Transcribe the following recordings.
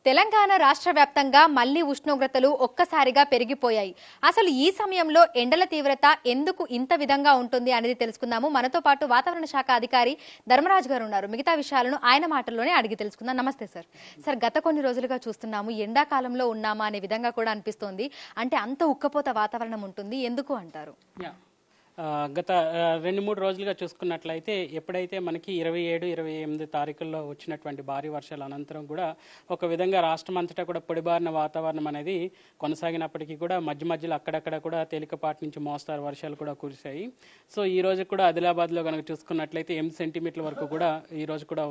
తెలంగాణ రాష్ట్ర వ్యాప్తంగా మళ్లీ ఉష్ణోగ్రతలు ఒక్కసారిగా పెరిగిపోయాయి. అసలు ఈ సమయంలో ఎండల తీవ్రత ఎందుకు ఇంత విధంగా ఉంటుంది అనేది తెలుసుకుందాము. మనతో పాటు వాతావరణ శాఖ అధికారి ధర్మరాజు గారు ఉన్నారు. మిగతా విషయాలను ఆయన మాటల్లోనే అడిగి తెలుసుకుందాం. నమస్తే సార్. సార్, గత కొన్ని రోజులుగా చూస్తున్నాము ఎండాకాలంలో ఉన్నామా అనే విధంగా కూడా అనిపిస్తోంది. అంటే అంత ఉక్కపోత వాతావరణం ఉంటుంది, ఎందుకు అంటారు? గత 2-3 రోజులుగా చూసుకున్నట్లయితే ఎప్పుడైతే మనకి 27-28 తారీఖుల్లో వచ్చినటువంటి భారీ వర్షాల అనంతరం కూడా ఒక విధంగా రాష్ట్రం అంతటా కూడా పొడిబారిన వాతావరణం అనేది కొనసాగినప్పటికీ కూడా మధ్య మధ్యలో అక్కడక్కడ కూడా తేలికపాటి నుంచి మోస్తారు వర్షాలు కూడా కురిశాయి. సో ఈ రోజు కూడా ఆదిలాబాద్లో కనుక చూసుకున్నట్లయితే 8 సెంటీమీటర్ల వరకు కూడా ఈ రోజు కూడా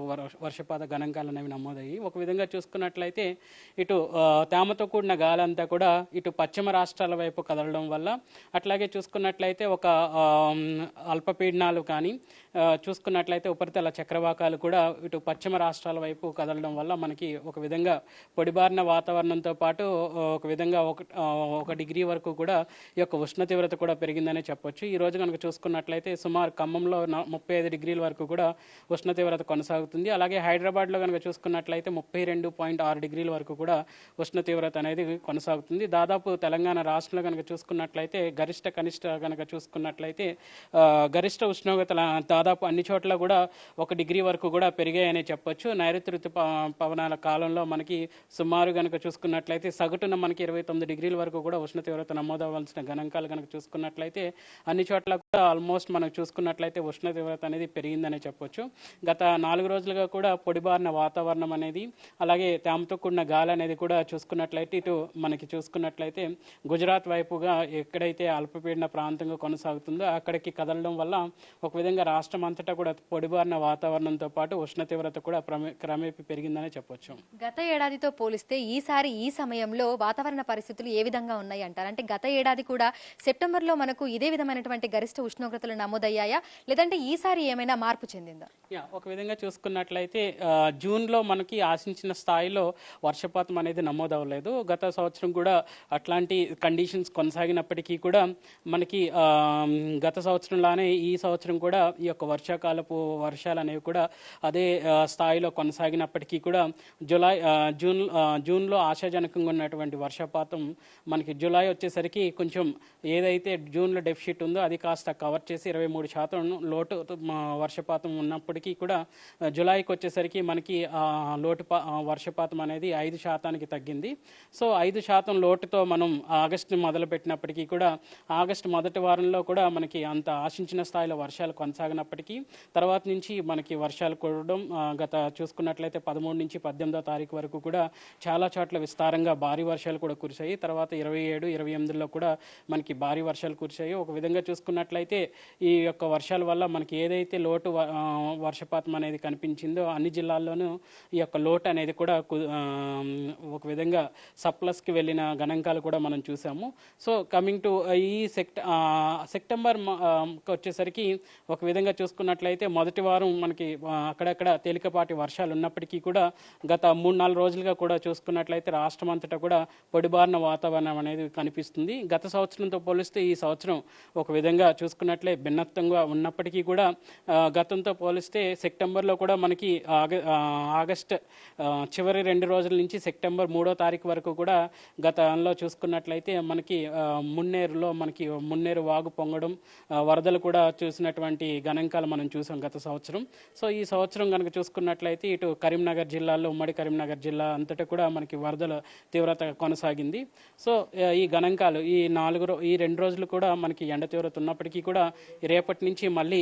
వర్షపాత గణాంకాలు అనేవి నమోదయ్యాయి. ఒక విధంగా చూసుకున్నట్లయితే ఇటు తేమతో కూడిన గాలి అంతా కూడా ఇటు పశ్చిమ రాష్ట్రాల వైపు కదలడం వల్ల, అట్లాగే చూసుకున్నట్లయితే ఒక అల్పపీడనాలు కానీ చూసుకున్నట్లయితే ఉపరితల చక్రవాకాలు కూడా ఇటు పశ్చిమ రాష్ట్రాల వైపు కదలడం వల్ల మనకి ఒక విధంగా పొడిబారిన వాతావరణంతో పాటు ఒక విధంగా ఒక డిగ్రీ వరకు కూడా ఈ యొక్క ఉష్ణ తీవ్రత కూడా పెరిగిందనే చెప్పొచ్చు. ఈ రోజు కనుక చూసుకున్నట్లయితే సుమారు ఖమ్మంలో 35 డిగ్రీల వరకు కూడా ఉష్ణ తీవ్రత కొనసాగుతుంది. అలాగే హైదరాబాద్లో కనుక చూసుకున్నట్లయితే 32.6 డిగ్రీల వరకు కూడా ఉష్ణ తీవ్రత అనేది కొనసాగుతుంది. దాదాపు తెలంగాణ రాష్ట్రంలో కనుక చూసుకున్నట్లయితే గరిష్ట కనిష్ట కనుక చూసుకున్నట్లయితే గరిష్ట ఉష్ణోగ్రతల దాదాపు అన్ని చోట్ల కూడా 1 డిగ్రీ వరకు కూడా పెరిగాయనే చెప్పొచ్చు. నైరుతి ఋతు పవనాల కాలంలో మనకి సుమారు కనుక చూసుకున్నట్లయితే సగటున మనకి 29 డిగ్రీల వరకు కూడా ఉష్ణ తీవ్రత నమోదవలసిన గణాంకాలు కనుక చూసుకున్నట్లయితే అన్ని చోట్ల కూడా ఆల్మోస్ట్ మనకు చూసుకున్నట్లయితే ఉష్ణ తీవ్రత అనేది పెరిగిందనే చెప్పొచ్చు. గత 4 రోజులుగా కూడా పొడిబారిన వాతావరణం అనేది, అలాగే తేమతో కూడిన గాలి అనేది కూడా చూసుకున్నట్లయితే ఇటు మనకి చూసుకున్నట్లయితే గుజరాత్ వైపుగా ఎక్కడైతే అల్పపీడన ప్రాంతంగా కొనసాగుతుందో అక్కడికి కదలడం వల్ల ఒక విధంగా రాష్ట్రం అంతటా కూడా పొడిబారిన వాతావరణంతో పాటు ఉష్ణ తీవ్రత కూడా క్రమేపీ పెరిగిందనే చెప్పొచ్చు. గత ఏడాదితో పోలిస్తే ఈసారి ఈ సమయంలో వాతావరణ పరిస్థితులు ఏ విధంగా ఉన్నాయి అంటారు? అంటే గత ఏడాది కూడా సెప్టెంబర్లో మనకు ఇదే విధమైనటువంటి గరిష్ట ఉష్ణోగ్రతలు నమోదయ్యాయా, లేదంటే ఈసారి ఏమైనా మార్పు చెందిందా? ఒక విధంగా చూసుకున్నట్లయితే జూన్లో మనకి ఆశించిన స్థాయిలో వర్షపాతం అనేది నమోదవ్వలేదు. గత సంవత్సరం కూడా అట్లాంటి కండిషన్స్ కొనసాగినప్పటికీ కూడా మనకి గత సంవత్సరంలానే ఈ సంవత్సరం కూడా ఈ యొక్క వర్షాకాలపు వర్షాలు అనేవి కూడా అదే స్థాయిలో కొనసాగినప్పటికీ కూడా జూన్లో ఆశాజనకంగా ఉన్నటువంటి వర్షపాతం మనకి జూలై వచ్చేసరికి కొంచెం ఏదైతే జూన్లో డెఫిసిట్ ఉందో అది కాస్త కవర్ చేసి 23% లోటు వర్షపాతం ఉన్నప్పటికీ కూడా జూలైకి వచ్చేసరికి మనకి లోటు వర్షపాతం అనేది 5% తగ్గింది. సో 5% లోటుతో మనం ఆగస్టు మొదలు పెట్టినప్పటికీ కూడా ఆగస్టు మొదటి వారంలో కూడా మనకి అంత ఆశించిన స్థాయిలో వర్షాలు కొనసాగినప్పటికీ తర్వాత నుంచి మనకి వర్షాలు కురవడం గత చూసుకున్నట్లయితే 13 నుంచి 18వ తారీఖు వరకు కూడా చాలా చోట్ల విస్తారంగా భారీ వర్షాలు కూడా కురిశాయి. తర్వాత 27-28లో కూడా మనకి భారీ వర్షాలు కురిశాయి. ఒక విధంగా చూసుకున్నట్లయితే ఈ యొక్క వర్షాల వల్ల మనకి ఏదైతే లోటు వర్షపాతం అనేది కనిపించిందో అన్ని జిల్లాల్లోనూ ఈ యొక్క లోటు అనేది కూడా ఒక విధంగా సప్లస్కి వెళ్ళిన గణాంకాలు కూడా మనం చూసాము. సో కమింగ్ టు ఈ సెప్టెంబర్ వచ్చేసరికి ఒక విధంగా చూసుకున్నట్లయితే మొదటి వారం మనకి అక్కడక్కడ తేలికపాటి వర్షాలు ఉన్నప్పటికీ కూడా గత 3-4 రోజులుగా కూడా చూసుకున్నట్లయితే రాష్ట్రం అంతటా కూడా పొడిబారిన వాతావరణం అనేది కనిపిస్తుంది. గత సంవత్సరంతో పోలిస్తే ఈ సంవత్సరం ఒక విధంగా చూసుకున్నట్లే భిన్నత్వంగా ఉన్నప్పటికీ కూడా గతంతో పోలిస్తే సెప్టెంబర్లో కూడా మనకి ఆగస్ట్ చివరి 2 రోజుల నుంచి సెప్టెంబర్ 3వ తారీఖు వరకు కూడా గతంలో చూసుకున్నట్లయితే మనకి మున్నేరు వాగు పొంగడం, వరదలు కూడా చూసినటువంటి గణాంకాలు మనం చూసాం గత సంవత్సరం. సో ఈ సంవత్సరం కనుక చూసుకున్నట్లయితే ఇటు కరీంనగర్ జిల్లాలో ఉమ్మడి కరీంనగర్ జిల్లా అంతటా కూడా మనకి వరదల తీవ్రత కొనసాగింది. సో ఈ గణాంకాలు ఈ 2 రోజులు కూడా మనకి ఎండ తీవ్రత ఉన్నప్పటికీ కూడా రేపటి నుంచి మళ్ళీ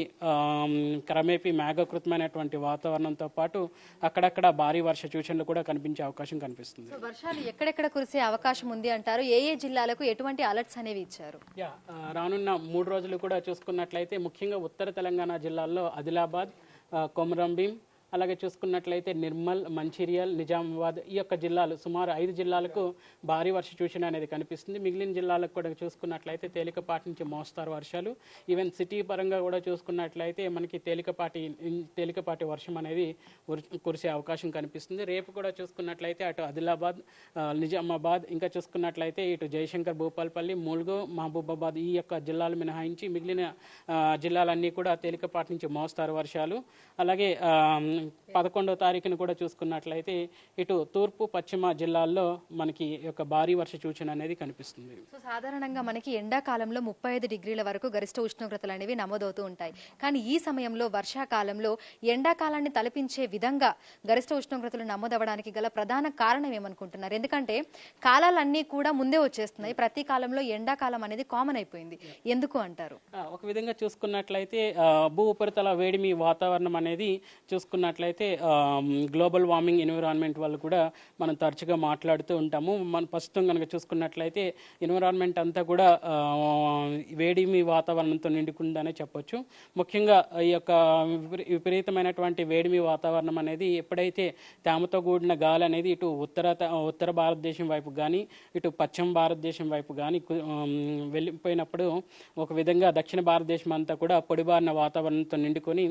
క్రమేపీ మేఘకృతమైనటువంటి వాతావరణంతో పాటు అక్కడక్కడ భారీ వర్ష సూచనలు కూడా కనిపించే అవకాశం కనిపిస్తుంది. వర్షాలు ఎక్కడెక్కడ కురిసే అవకాశం ఉంది అంటారు? ఏ జిల్లాలకు ఎటువంటి అలర్ట్స్ అనేవి ఇచ్చారు? రానున్న 3 రోజులు కూడా చూసుకున్నట్లయితే ముఖ్యంగా ఉత్తర తెలంగాణ జిల్లాల్లో ఆదిలాబాద్, కొమరంభీం, అలాగే చూసుకున్నట్లయితే నిర్మల్, మంచిర్యాల్, నిజామాబాద్ ఈ యొక్క జిల్లాలు సుమారు 5 జిల్లాలకు భారీ వర్ష సూచన అనేది కనిపిస్తుంది. మిగిలిన జిల్లాలకు కూడా చూసుకున్నట్లయితే తేలికపాటి నుంచి మోస్తారు వర్షాలు. ఈవెన్ సిటీ పరంగా కూడా చూసుకున్నట్లయితే మనకి తేలికపాటి వర్షం అనేది కురిసే అవకాశం కనిపిస్తుంది. రేపు కూడా చూసుకున్నట్లయితే అటు ఆదిలాబాద్, నిజామాబాద్, ఇంకా చూసుకున్నట్లయితే ఇటు జయశంకర్, భూపాలపల్లి, ములుగు, మహబూబాబాద్ ఈ యొక్క జిల్లాలు మినహాయించి మిగిలిన జిల్లాలన్నీ కూడా తేలికపాటి నుంచి మోస్తారు వర్షాలు. అలాగే 11వ తారీఖున కూడా చూసుకున్నట్లయితే ఇటు తూర్పు పశ్చిమ జిల్లాల్లో మనకి యొక్క భారీ వర్ష సూచన అనేది కనిపిస్తుంది. సో సాధారణంగా మనకి ఎండాకాలంలో 35 డిగ్రీల వరకు గరిష్ట ఉష్ణోగ్రతలు అనేవి నమోదవుతూ ఉంటాయి. కానీ ఈ సమయంలో వర్షాకాలంలో ఎండాకాలాన్ని తలపించే విధంగా గరిష్ట ఉష్ణోగ్రతలు నమోదవడానికి గల ప్రధాన కారణం ఏమనుకుంటున్నారు? ఎందుకంటే కాలాలన్నీ కూడా ముందే వచ్చేస్తున్నాయి. ప్రతి కాలంలో ఎండాకాలం అనేది కామన్ అయిపోయింది. ఎందుకు అంటారు? ఒక విధంగా చూసుకున్నట్లయితే భూ ఉపరితల వేడిమి వాతావరణం అనేది చూసుకున్నట్లయితే గ్లోబల్ వార్మింగ్ ఎన్విరాన్మెంట్ వల్ల కూడా మనం తరచుగా మాట్లాడుతూ ఉంటాము. మనం ప్రస్తుతం కనుక చూసుకున్నట్లయితే ఎన్విరాన్మెంట్ అంతా కూడా వేడిమి వాతావరణంతో నిండుకుందనే చెప్పొచ్చు. ముఖ్యంగా ఈ యొక్క విపరీతమైనటువంటి వేడిమి వాతావరణం అనేది ఎప్పుడైతే తేమతో కూడిన గాలి అనేది ఇటు ఉత్తర భారతదేశం వైపు కానీ ఇటు పశ్చిమ భారతదేశం వైపు కానీ వెళ్ళిపోయినప్పుడు ఒక విధంగా దక్షిణ భారతదేశం అంతా కూడా పొడిబారిన వాతావరణంతో నిండుకొని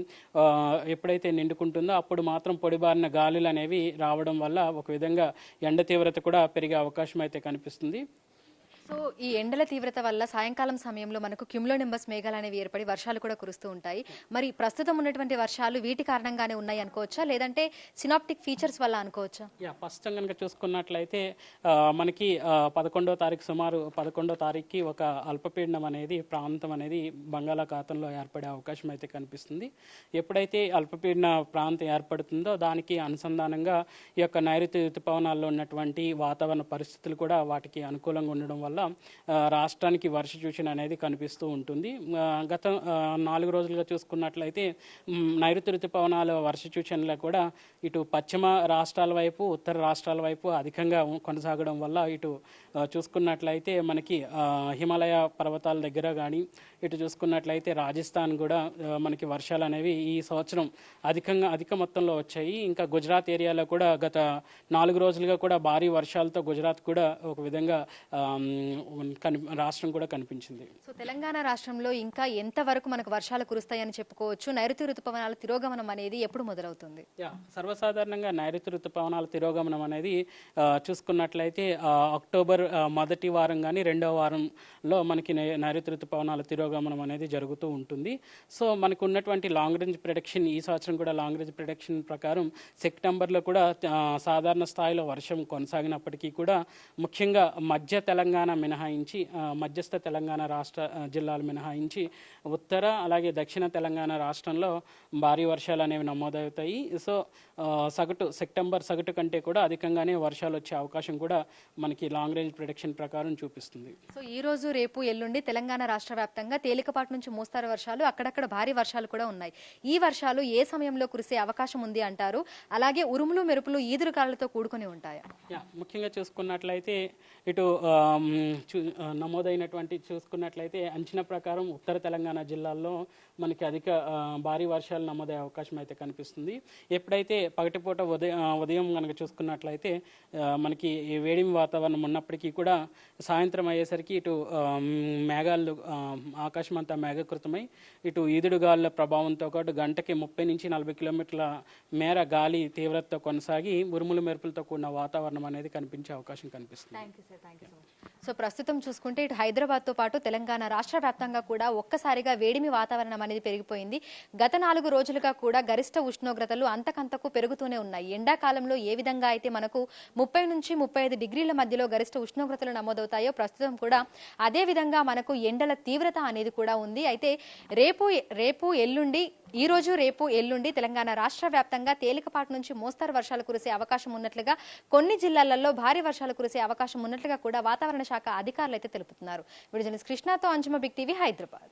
ఎప్పుడైతే నిండుకుంటుందో అప్పుడు మాత్రం పొడిబారిన గాలులు అనేవి రావడం వల్ల ఒక విధంగా ఎండ తీవ్రత కూడా పెరిగే అవకాశం అయితే కనిపిస్తుంది. సో ఈ ఎండల తీవ్రత వల్ల సాయంకాలం సమయంలో మనకు క్యుములోనింబస్ మేఘాలు అనేవి ఏర్పడి వర్షాలు కూడా కురుస్తూ ఉంటాయి. మరి ప్రస్తుతం ఉన్నటువంటి వర్షాలు వీటి కారణంగానే ఉన్నాయి అనుకోవచ్చా, లేదంటే సినాప్టిక్ ఫీచర్స్ వల్ల అనుకోవచ్చా? ప్రస్తుతం కనుక చూసుకున్నట్లయితే మనకి 11వ తారీఖు సుమారు 11వ తారీఖుకి ఒక అల్పపీడనం అనేది ప్రాంతం అనేది బంగాళాఖాతంలో ఏర్పడే అవకాశం అయితే కనిపిస్తుంది. ఎప్పుడైతే అల్పపీడన ప్రాంతం ఏర్పడుతుందో దానికి అనుసంధానంగా ఈ యొక్క నైరుతి ఋతుపవనాల్లో ఉన్నటువంటి వాతావరణ పరిస్థితులు కూడా వాటికి అనుకూలంగా ఉండడం వల్ల రాష్ట్రానికి వర్ష సూచన అనేది కనిపిస్తూ ఉంటుంది. గత 4 రోజులుగా చూసుకున్నట్లయితే నైరుతి ఋతుపవనాల వర్ష సూచనలు కూడా ఇటు పశ్చిమ రాష్ట్రాల వైపు ఉత్తర రాష్ట్రాల వైపు అధికంగా కొనసాగడం వల్ల ఇటు చూసుకున్నట్లయితే మనకి హిమాలయ పర్వతాల దగ్గర కానీ ఇటు చూసుకున్నట్లయితే రాజస్థాన్ కూడా మనకి వర్షాలు అనేవి ఈ సంవత్సరం అధిక మొత్తంలో వచ్చాయి. ఇంకా గుజరాత్ ఏరియాలో కూడా గత 4 రోజులుగా కూడా భారీ వర్షాలతో గుజరాత్ కూడా ఒక విధంగా రాష్ట్రం కూడా కనిపించింది. సో తెలంగాణ రాష్ట్రంలో ఇంకా ఎంతవరకు మనకు వర్షాలు కురుస్తాయని చెప్పుకోవచ్చు? నైరుతి ఋతుపవనాల తిరోగమనం అనేది ఎప్పుడు మొదలవుతుంది? సర్వసాధారణంగా నైరుతి ఋతుపవనాల తిరోగమనం అనేది చూసుకున్నట్లయితే అక్టోబర్ మొదటి వారం కానీ రెండవ వారంలో మనకి నైరుతి ఋతుపవనాల తిరోగమనం అనేది జరుగుతూ ఉంటుంది. సో మనకు ఉన్నటువంటి లాంగ్ రేంజ్ ప్రిడిక్షన్ ఈ సంవత్సరం కూడా లాంగ్ రేంజ్ ప్రిడిక్షన్ ప్రకారం సెప్టెంబర్లో కూడా సాధారణ స్థాయిలో వర్షం కొనసాగినప్పటికీ కూడా ముఖ్యంగా మధ్య తెలంగాణ మినహాయించి మధ్యస్థ తెలంగాణ రాష్ట్ర జిల్లాలు మినహాయించి ఉత్తర అలాగే దక్షిణ తెలంగాణ రాష్ట్రంలో భారీ వర్షాలు అనేవి నమోదవుతాయి. సో సెప్టెంబర్ సగటు కంటే కూడా అధికంగానే వర్షాలు వచ్చే అవకాశం కూడా మనకి లాంగ్ రేంజ్ ప్రిడిక్షన్ ప్రకారం చూపిస్తుంది. సో ఈ రోజు రేపు ఎల్లుండి తెలంగాణ రాష్ట్ర వ్యాప్తంగా తేలికపాటి నుంచి మోస్తారు వర్షాలు, అక్కడక్కడ భారీ వర్షాలు కూడా ఉన్నాయి. ఈ వర్షాలు ఏ సమయంలో కురిసే అవకాశం ఉంది అంటారు? అలాగే ఉరుములు మెరుపులు ఈదురుగాలులతో కూడుకొని ఉంటాయా? ముఖ్యంగా చూసుకున్నట్లయితే ఇటు నమోదైనటువంటి చూసుకున్నట్లయితే అంచనా ప్రకారం ఉత్తర తెలంగాణ జిల్లాల్లో మనకి అధిక భారీ వర్షాలు నమోదయ్యే అవకాశం అయితే కనిపిస్తుంది. ఎప్పుడైతే పగటిపూట ఉదయం కనుక చూసుకున్నట్లయితే మనకి వేడిమి వాతావరణం ఉన్నప్పటికీ కూడా సాయంత్రం అయ్యేసరికి ఇటు మేఘాలు ఆకాశం అంతా మేఘకృతమై ఇటు ఈదుడుగాలుల ప్రభావంతో పాటు గంటకి 30 నుంచి 40 కిలోమీటర్ల మేర గాలి తీవ్రతతో కొనసాగి ఉరుములు మెరుపులతో కూడిన వాతావరణం అనేది కనిపించే అవకాశం కనిపిస్తుంది. సో ప్రస్తుతం చూసుకుంటే ఇటు హైదరాబాద్తో పాటు తెలంగాణ రాష్ట్ర వ్యాప్తంగా కూడా ఒక్కసారిగా వేడిమి వాతావరణం అనేది పెరిగిపోయింది. గత 4 రోజులుగా కూడా గరిష్ట ఉష్ణోగ్రతలు అంతకంతకు పెరుగుతూనే ఉన్నాయి. ఎండాకాలంలో ఏ విధంగా అయితే మనకు 30 నుంచి 35 డిగ్రీల మధ్యలో గరిష్ట ఉష్ణోగ్రతలు నమోదవుతాయో ప్రస్తుతం కూడా అదే విధంగా మనకు ఎండల తీవ్రత అనేది కూడా ఉంది. అయితే రేపు ఎల్లుండి ఈ రోజు రేపు ఎల్లుండి తెలంగాణ రాష్ట్ర వ్యాప్తంగా తేలికపాటి నుంచి మోస్తరు వర్షాలు కురిసే అవకాశం ఉన్నట్లుగా, కొన్ని జిల్లాలలో భారీ వర్షాలు కురిసే అవకాశం ఉన్నట్లుగా కూడా వాతావరణ శాఖ అధికారులు అయితే తెలుపుతున్నారు. వీడియో జర్నలిస్ట్ కృష్ణతో అంజుమ, బిగ్ టీవీ, హైదరాబాద్.